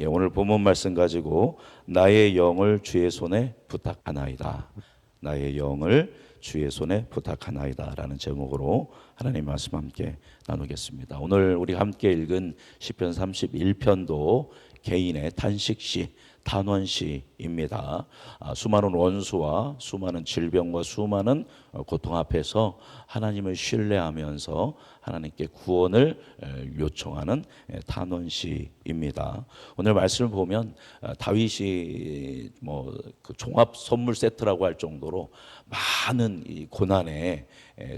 예, 오늘 본문 말씀 가지고 나의 영을 주의 손에 부탁하나이다. 나의 영을 주의 손에 부탁하나이다 라는 제목으로 하나님 말씀 함께 나누겠습니다. 오늘 우리 함께 읽은 시편 31편도 개인의 탄식시, 탄원시입니다. 수많은 원수와 수많은 질병과 수많은 고통 앞에서 하나님을 신뢰하면서 하나님께 구원을 요청하는 탄원시입니다. 오늘 말씀을 보면 다윗이 그 종합 선물 세트라고 할 정도로 많은 이 고난의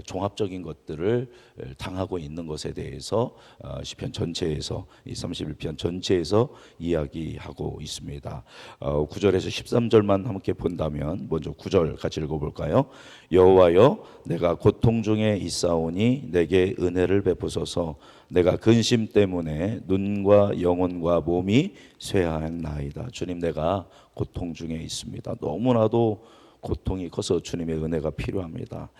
종합적인 것들을 당하고 있는 것에 대해서 시편 전체에서 이 31편 전체에서 이야기하고 있습니다. 9절에서 13절만 함께 본다면 먼저 9절 같이 읽어볼까요? 여호와여 내가 고통 중에 있사오니 내게 은혜를 베푸소서. 내가 근심 때문에 눈과 영혼과 몸이 쇠하였나이다. 주님, 내가 고통 중에 있습니다. 너무나도 고통이 커서 주님의 은혜가 필요합니다.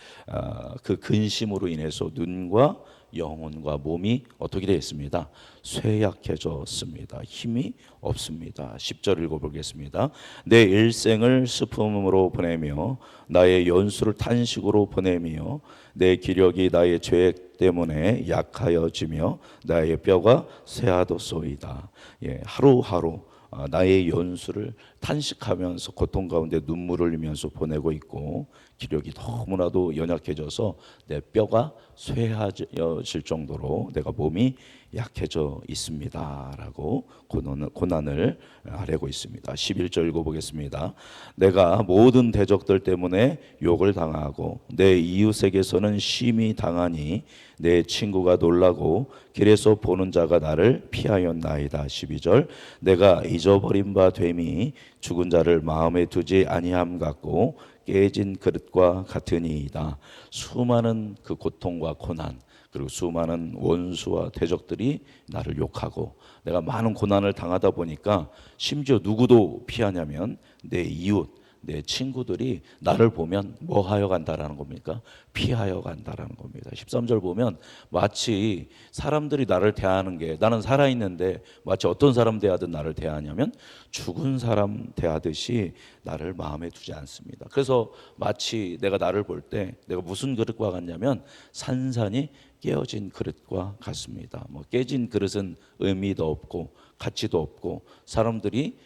그 근심으로 인해서 눈과 영혼과 몸이 어떻게 되어 있습니다? 쇠약해졌습니다. 힘이 없습니다. 10절 읽어보겠습니다. 내 일생을 슬픔으로 보내며 나의 연수를 탄식으로 보내며 내 기력이 나의 죄 때문에 약하여지며 나의 뼈가 쇠하도소이다. 예, 하루하루 나의 연수를 탄식하면서 고통 가운데 눈물을 흘리면서 보내고 있고 기력이 너무나도 연약해져서 내 뼈가 쇠해질 정도로 내가 몸이 약해져 있습니다 라고 고난을 아뢰고 있습니다. 11절 읽어보겠습니다. 내가 모든 대적들 때문에 욕을 당하고 내 이웃에게서는 심히 당하니 내 친구가 놀라고 길에서 보는 자가 나를 피하였나이다. 12절 내가 잊어버린 바 됨이 죽은 자를 마음에 두지 아니함 같고 깨진 그릇과 같으니이다. 수많은 그 고통과 고난 그리고 수많은 원수와 대적들이 나를 욕하고 내가 많은 고난을 당하다 보니까 심지어 누구도 피하냐면 내 이웃 내 친구들이 나를 보면 뭐 하여 간다라는 겁니까? 피하여 간다라는 겁니다. 13절 보면 마치 사람들이 나를 대하는 게 나는 살아있는데 마치 어떤 사람 대하듯 나를 대하냐면 죽은 사람 대하듯이 나를 마음에 두지 않습니다. 그래서 마치 내가 나를 볼 때 내가 무슨 그릇과 같냐면 산산이 깨어진 그릇과 같습니다. 깨진 그릇은 의미도 없고 가치도 없고 사람들이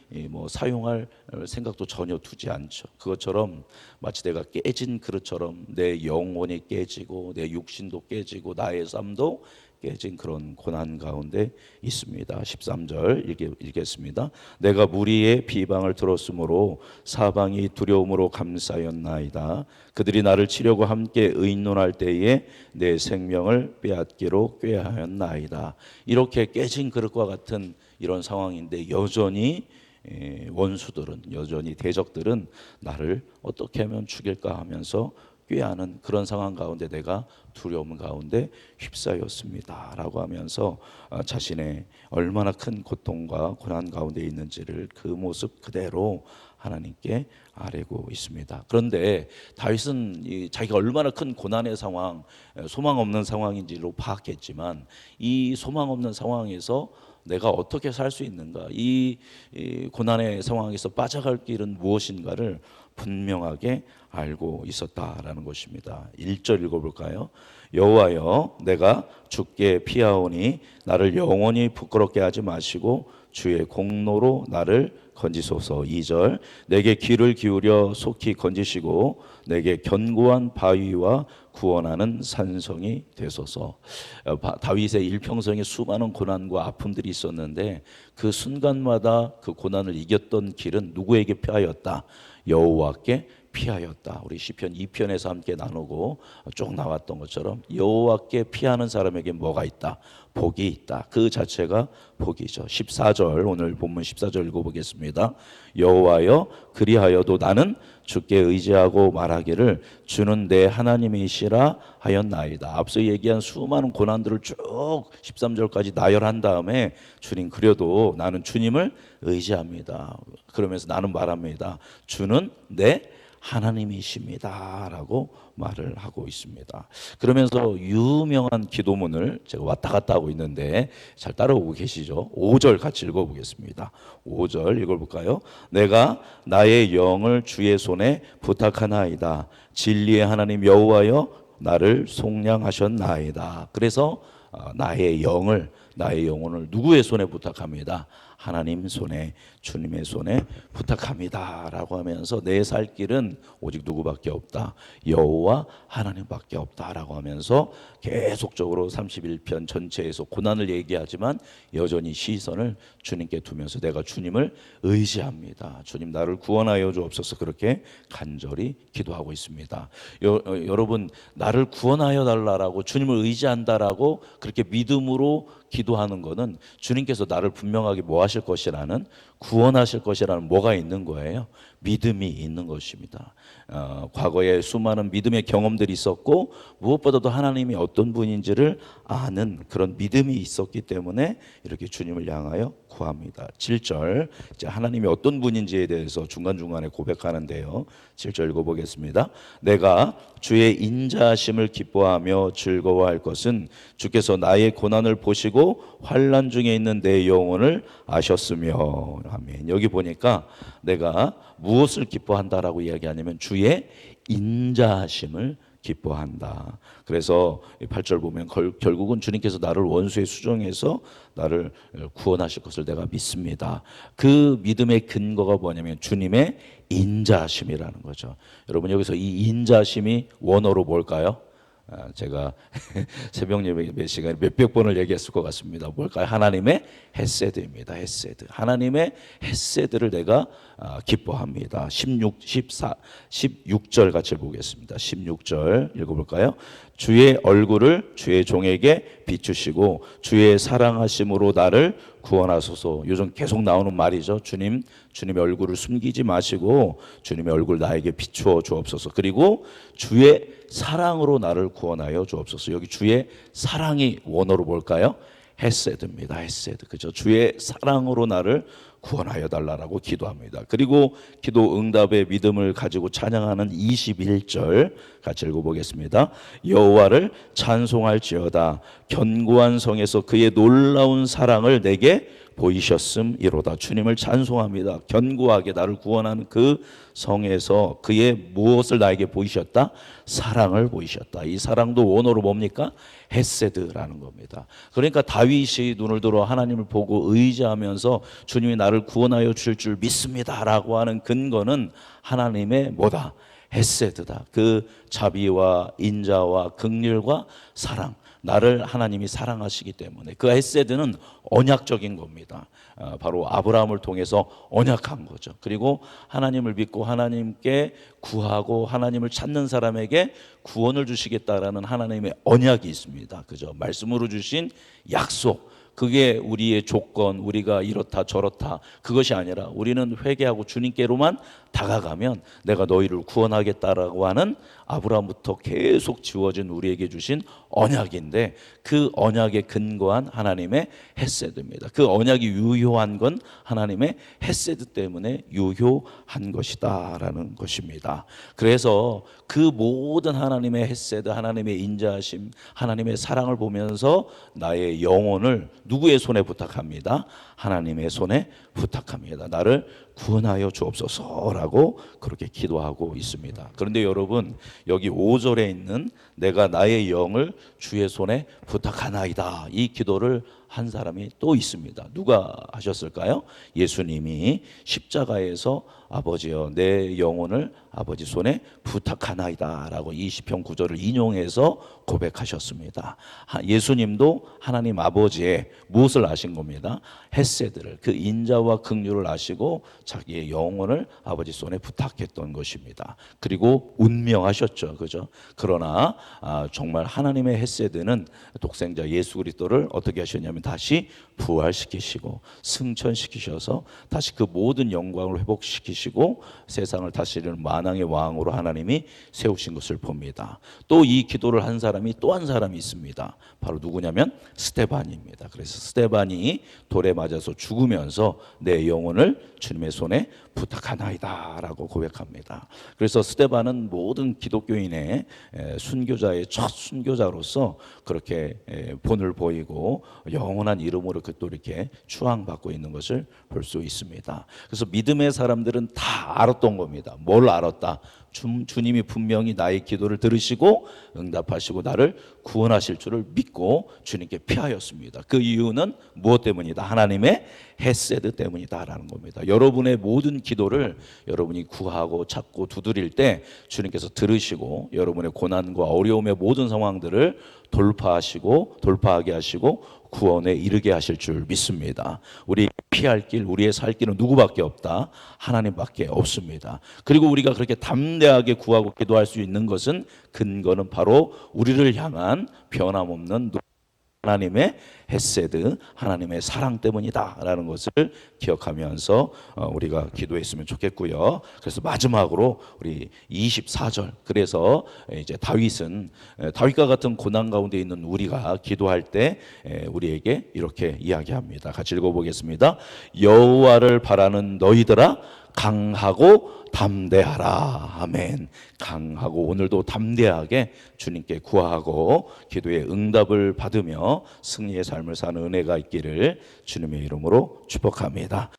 사용할 생각도 전혀 두지 않죠. 그것처럼 마치 내가 깨진 그릇처럼 내 영혼이 깨지고 내 육신도 깨지고 나의 삶도 깨진 그런 고난 가운데 있습니다. 13절 읽겠습니다. 내가 무리의 비방을 들었으므로 사방이 두려움으로 감싸였나이다. 그들이 나를 치려고 함께 의논할 때에 내 생명을 빼앗기로 꾀하였나이다. 이렇게 깨진 그릇과 같은 이런 상황인데 여전히 원수들은 여전히 대적들은 나를 어떻게 하면 죽일까 하면서 꾀하는 그런 상황 가운데 내가 두려움 가운데 휩싸였습니다 라고 하면서 자신의 얼마나 큰 고통과 고난 가운데 있는지를 그 모습 그대로 하나님께 아뢰고 있습니다. 그런데 다윗은 자기가 얼마나 큰 고난의 상황, 소망 없는 상황인지로 파악했지만 이 소망 없는 상황에서 내가 어떻게 살 수 있는가, 이 고난의 상황에서 빠져갈 길은 무엇인가를 분명하게 알고 있었다라는 것입니다. 1절 읽어볼까요? 여호와여 내가 주께 피하오니 나를 영원히 부끄럽게 하지 마시고 주의 공로로 나를 건지소서. 2절 내게 귀를 기울여 속히 건지시고 내게 견고한 바위와 구원하는 산성이 되소서. 다윗의 일평생에 수많은 고난과 아픔들이 있었는데 그 순간마다 그 고난을 이겼던 길은 누구에게 피하였다? 여호와께 피하였다. 우리 시편 2편에서 함께 나누고 쭉 나왔던 것처럼 여호와께 피하는 사람에게 뭐가 있다? 복이 있다. 그 자체가 복이죠. 14절 오늘 본문 14절 읽어보겠습니다. 여호와여 그리하여도 나는 주께 의지하고 말하기를 주는 내 하나님이시라 하였나이다. 앞서 얘기한 수많은 고난들을 쭉 13절까지 나열한 다음에 주님 그래도 나는 주님을 의지합니다. 그러면서 나는 말합니다. 주는 내 하나님이십니다라고 말을 하고 있습니다. 그러면서 유명한 기도문을 제가 왔다 갔다 하고 있는데 잘 따라오고 계시죠? 5절 같이 읽어보겠습니다. 5절 읽어볼까요? 내가 나의 영을 주의 손에 부탁하나이다. 진리의 하나님 여호와여 나를 속량하셨나이다. 그래서 나의 영혼을 누구의 손에 부탁합니다. 하나님 손에, 주님의 손에 부탁합니다라고 하면서 내 살 길은 오직 누구밖에 없다. 여호와 하나님밖에 없다라고 하면서 계속적으로 31편 전체에서 고난을 얘기하지만 여전히 시선을 주님께 두면서 내가 주님을 의지합니다. 주님 나를 구원하여 주옵소서 그렇게 간절히 기도하고 있습니다. 여러분 나를 구원하여 달라라고 주님을 의지한다라고 그렇게 믿음으로 기도하는 것은 주님께서 나를 분명하게 뭐 하실 것이라는 구원하실 것이라는 뭐가 있는 거예요? 믿음이 있는 것입니다. 과거에 수많은 믿음의 경험들이 있었고 무엇보다도 하나님이 어떤 분인지를 아는 그런 믿음이 있었기 때문에 이렇게 주님을 향하여 구합니다. 7절 이제 하나님이 어떤 분인지에 대해서 중간중간에 고백하는데요. 7절 읽어보겠습니다. 내가 주의 인자하심을 기뻐하며 즐거워할 것은 주께서 나의 고난을 보시고 환난 중에 있는 내 영혼을 아셨으며. 아멘. 여기 보니까 내가 무엇을 기뻐한다라고 이야기하냐면 주의 인자하심을 기뻐한다. 그래서 8절 보면 결국은 주님께서 나를 원수의 수정에서 나를 구원하실 것을 내가 믿습니다. 그 믿음의 근거가 뭐냐면 주님의 인자하심이라는 거죠. 여러분 여기서 이 인자하심이 원어로 뭘까요? 제가 새벽 예배 몇 시간에 몇백 번을 얘기했을 것 같습니다. 뭘까요? 하나님의 헤세드입니다. 헤세드. 하나님의 헤세드를 내가 기뻐합니다. 16절 같이 보겠습니다. 16절 읽어볼까요? 주의 얼굴을 주의 종에게 비추시고 주의 사랑하심으로 나를 구원하소서. 요즘 계속 나오는 말이죠. 주님의 얼굴을 숨기지 마시고 주님의 얼굴 나에게 비추어 주옵소서. 그리고 주의 사랑으로 나를 구원하여 주옵소서. 여기 주의 사랑이 원어로 뭘까요? 헤세드입니다. 헤세드. 그죠? 주의 사랑으로 나를 구원하여 달라라고 기도합니다. 그리고 기도 응답의 믿음을 가지고 찬양하는 21절 같이 읽어보겠습니다. 여호와를 찬송할지어다. 견고한 성에서 그의 놀라운 사랑을 내게 보이셨음이로다. 주님을 찬송합니다. 견고하게 나를 구원하는 그 성에서 그의 무엇을 나에게 보이셨다? 사랑을 보이셨다. 이 사랑도 원어로 뭡니까? 헤세드라는 겁니다. 그러니까 다윗이 눈을 들어 하나님을 보고 의지하면서 주님이 나를 구원하여 주실 줄 믿습니다라고 하는 근거는 하나님의 뭐다? 헤세드다. 그 자비와 인자와 긍휼과 사랑, 나를 하나님이 사랑하시기 때문에 그 헤세드는 언약적인 겁니다. 바로 아브라함을 통해서 언약한 거죠. 그리고 하나님을 믿고 하나님께 구하고 하나님을 찾는 사람에게 구원을 주시겠다라는 하나님의 언약이 있습니다. 그죠? 말씀으로 주신 약속. 그게 우리의 조건, 우리가 이렇다 저렇다 그것이 아니라 우리는 회개하고 주님께로만 다가가면 내가 너희를 구원하겠다라고 하는 아브라함부터 계속 지워진 우리에게 주신 언약인데 그 언약에 근거한 하나님의 헤세드입니다. 그 언약이 유효한 건 하나님의 헤세드 때문에 유효한 것이다라는 것입니다. 그래서 그 모든 하나님의 헤세드, 하나님의 인자하심, 하나님의 사랑을 보면서 나의 영혼을 누구의 손에 부탁합니다? 하나님의 손에 부탁합니다. 나를 구원하여 주옵소서라고 그렇게 기도하고 있습니다. 그런데 여러분 여기 5절에 있는 내가 나의 영을 주의 손에 부탁하나이다, 이 기도를 한 사람이 또 있습니다. 누가 하셨을까요? 예수님이 십자가에서 아버지여 내 영혼을 아버지 손에 부탁하나이다 라고 이 시편 9절을 인용해서 고백하셨습니다. 예수님도 하나님 아버지의 무엇을 아신 겁니다? 헤세드를, 그 인자와 긍휼을 아시고 자기의 영혼을 아버지 손에 부탁했던 것입니다. 그리고 운명하셨죠. 그죠? 그러나 정말 하나님의 헤세드는 독생자 예수 그리스도를 어떻게 하셨냐면 다시 부활시키시고 승천시키셔서 다시 그 모든 영광을 회복시키시고 세상을 다스리는 만왕의 왕으로 하나님이 세우신 것을 봅니다. 또 이 기도를 한 사람이 또 한 사람이 있습니다. 바로 누구냐면 스데반입니다. 그래서 스데반이 돌에 맞아서 죽으면서 내 영혼을 주님의 손에 부탁하나이다 라고 고백합니다. 그래서 스데반은 모든 기독교인의 순교자의 첫 순교자로서 그렇게 본을 보이고 영원한 이름으로 또 이렇게 추앙받고 있는 것을 볼 수 있습니다. 그래서 믿음의 사람들은 다 알았던 겁니다. 뭘 알았다? 주님이 분명히 나의 기도를 들으시고 응답하시고 나를 구원하실 줄을 믿고 주님께 피하였습니다. 그 이유는 무엇 때문이다? 하나님의 헤세드 때문이다라는 겁니다. 여러분의 모든 기도를 여러분이 구하고 찾고 두드릴 때 주님께서 들으시고 여러분의 고난과 어려움의 모든 상황들을 돌파하게 하시고 구원에 이르게 하실 줄 믿습니다. 우리 피할 길, 우리의 살 길은 누구밖에 없다? 하나님밖에 없습니다. 그리고 우리가 그렇게 담대하게 구하고 기도할 수 있는 것은 근거는 바로 우리를 향한 변함없는 하나님의 헤세드, 하나님의 사랑 때문이다라는 것을 기억하면서 우리가 기도했으면 좋겠고요. 그래서 마지막으로 우리 24절, 그래서 이제 다윗과 같은 고난 가운데 있는 우리가 기도할 때 우리에게 이렇게 이야기합니다. 같이 읽어보겠습니다. 여호와를 바라는 너희들아 강하고 담대하라. 아멘. 강하고 오늘도 담대하게 주님께 구하고 기도의 응답을 받으며 승리의 삶을 사는 은혜가 있기를 주님의 이름으로 축복합니다.